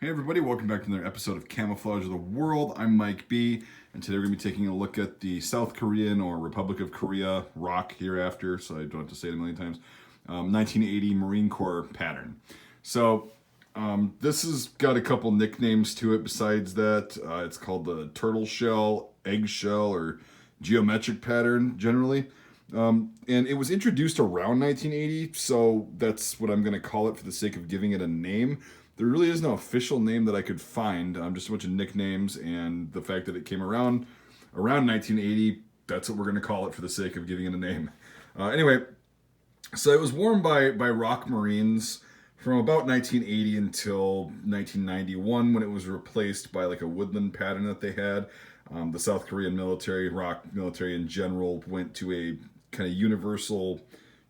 Hey everybody, welcome back to another episode of Camouflage of the World. I'm Mike B, and today we're going to be taking a look at the South Korean or Republic of Korea ROK hereafter, so I don't have to say it a million times, 1980 Marine Corps pattern. So this has got a couple nicknames to it besides that. It's called the turtle shell, eggshell, or geometric pattern generally. And it was introduced around 1980, so that's what I'm going to call it for the sake of giving it a name. There really is no official name that I could find. Just a bunch of nicknames, and the fact that it came around 1980, that's what we're going to call it for the sake of giving it a name. Anyway, so it was worn by ROK Marines from about 1980 until 1991 when it was replaced by like a woodland pattern that they had. The South Korean military, ROK military in general, went to a kind of universal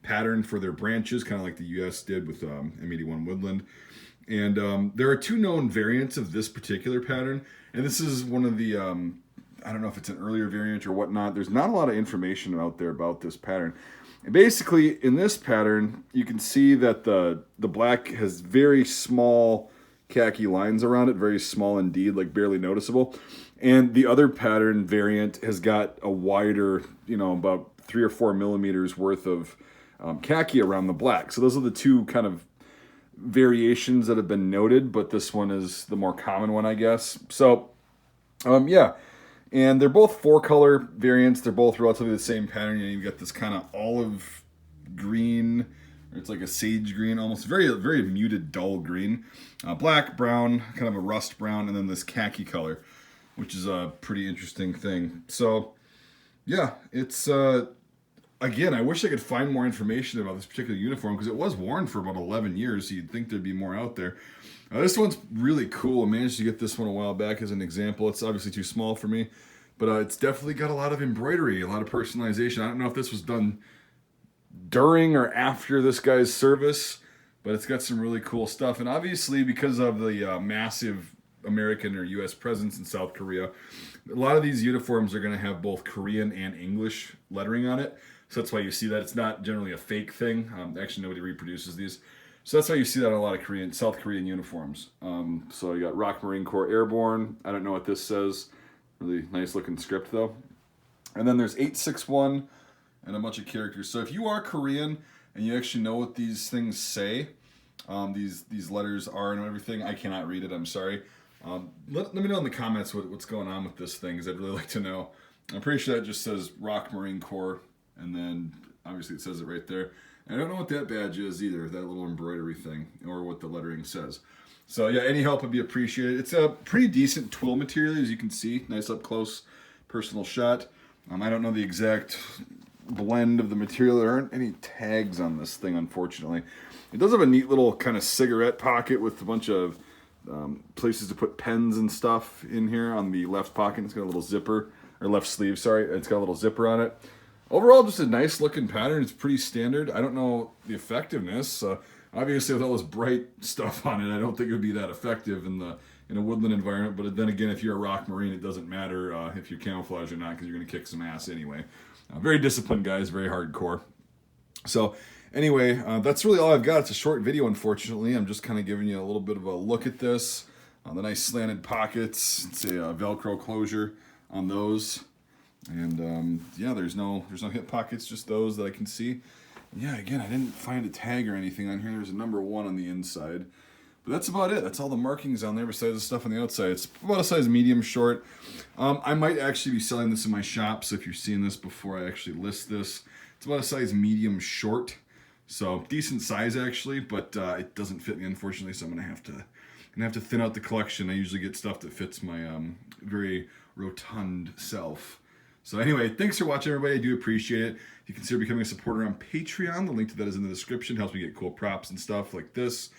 pattern for their branches, kind of like the U.S. did with M81 woodland. And there are two known variants of this particular pattern. And this is one of the, I don't know if it's an earlier variant or whatnot. There's not a lot of information out there about this pattern. And basically, in this pattern, you can see that the black has very small khaki lines around it, very small indeed, like barely noticeable. And the other pattern variant has got a wider, about 3 or 4 millimeters worth of khaki around the black. So those are the two kind of variations that have been noted, but this one is the more common one, I guess. So, yeah. And they're both 4-color variants. They're both relatively the same pattern. You've got this kind of olive green, or it's like a sage green, almost very, very muted, dull green. Black, brown, kind of a rust brown, and then this khaki color, which is a pretty interesting thing. So, yeah, it's... Again, I wish I could find more information about this particular uniform because it was worn for about 11 years, so you'd think there'd be more out there. This one's really cool. I managed to get this one a while back as an example. It's obviously too small for me, but it's definitely got a lot of embroidery, a lot of personalization. I don't know if this was done during or after this guy's service, but it's got some really cool stuff. And obviously, because of the massive American or U.S. presence in South Korea, a lot of these uniforms are going to have both Korean and English lettering on it. So that's why you see that. It's not generally a fake thing. Actually, nobody reproduces these. So that's why you see that in a lot of South Korean uniforms. So you got ROK Marine Corps Airborne. I don't know what this says. Really nice looking script though. And then there's 861 and a bunch of characters. So if you are Korean and you actually know what these things say, these letters are and everything, I cannot read it. I'm sorry. Let me know in the comments what's going on with this thing, because I'd really like to know. I'm pretty sure that just says ROK Marine Corps. And then, obviously, it says it right there. And I don't know what that badge is either, that little embroidery thing, or what the lettering says. So, yeah, any help would be appreciated. It's a pretty decent twill material, as you can see. Nice up-close personal shot. I don't know the exact blend of the material. There aren't any tags on this thing, unfortunately. It does have a neat little kind of cigarette pocket with a bunch of places to put pens and stuff in here on the left pocket. It's got a little zipper, or left sleeve, sorry. It's got a little zipper on it. Overall, just a nice looking pattern. It's pretty standard. I don't know the effectiveness. Obviously, with all this bright stuff on it, I don't think it would be that effective in a woodland environment. But then again, if you're a ROK Marine, it doesn't matter if you're camouflage or not, because you're going to kick some ass anyway. Very disciplined guys, very hardcore. So anyway, that's really all I've got. It's a short video, unfortunately. I'm just kind of giving you a little bit of a look at this. The nice slanted pockets. It's a Velcro closure on those. And yeah, there's no hip pockets, just those that I can see. And yeah, again, I didn't find a tag or anything on here. There's a number 1 on the inside. But that's about it. That's all the markings on there besides the stuff on the outside. It's about a size medium short. I might actually be selling this in my shop, so if you're seeing this before I actually list this, it's about a size medium short. So decent size actually, but it doesn't fit me, unfortunately, so I'm gonna have to thin out the collection. I usually get stuff that fits my very rotund self. So anyway, thanks for watching, everybody. I do appreciate it. If you consider becoming a supporter on Patreon, the link to that is in the description. It helps me get cool props and stuff like this,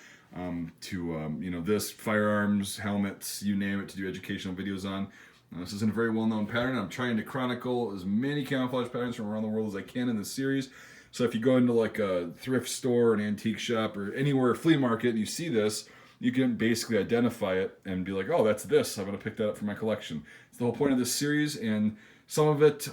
this, firearms, helmets, you name it, to do educational videos on. This isn't a very well-known pattern. I'm trying to chronicle as many camouflage patterns from around the world as I can in this series. So if you go into like a thrift store, an antique shop, or anywhere, flea market, and you see this, you can basically identify it and be like, oh, that's this. I'm going to pick that up for my collection. It's the whole point of this series, and some of it,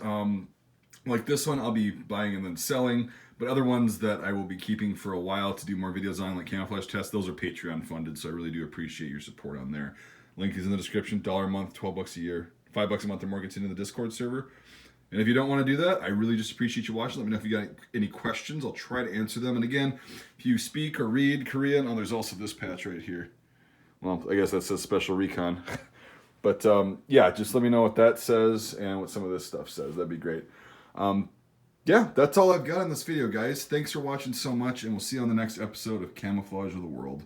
like this one, I'll be buying and then selling, But other ones that I will be keeping for a while to do more videos on, like Camouflage tests, those are Patreon funded, so I really do appreciate your support on there. Link is in the description. $1 a month, $12 a year, $5 a month or more gets into the Discord server. And if you don't want to do that, I really just appreciate you watching. Let me know if you got any questions. I'll try to answer them. And again, if you speak or read Korean, oh, there's also this patch right here. Well, I guess that says Special Recon. But yeah, just let me know what that says and what some of this stuff says. That'd be great. Yeah, that's all I've got in this video, guys. Thanks for watching so much, and we'll see you on the next episode of Camouflage of the World.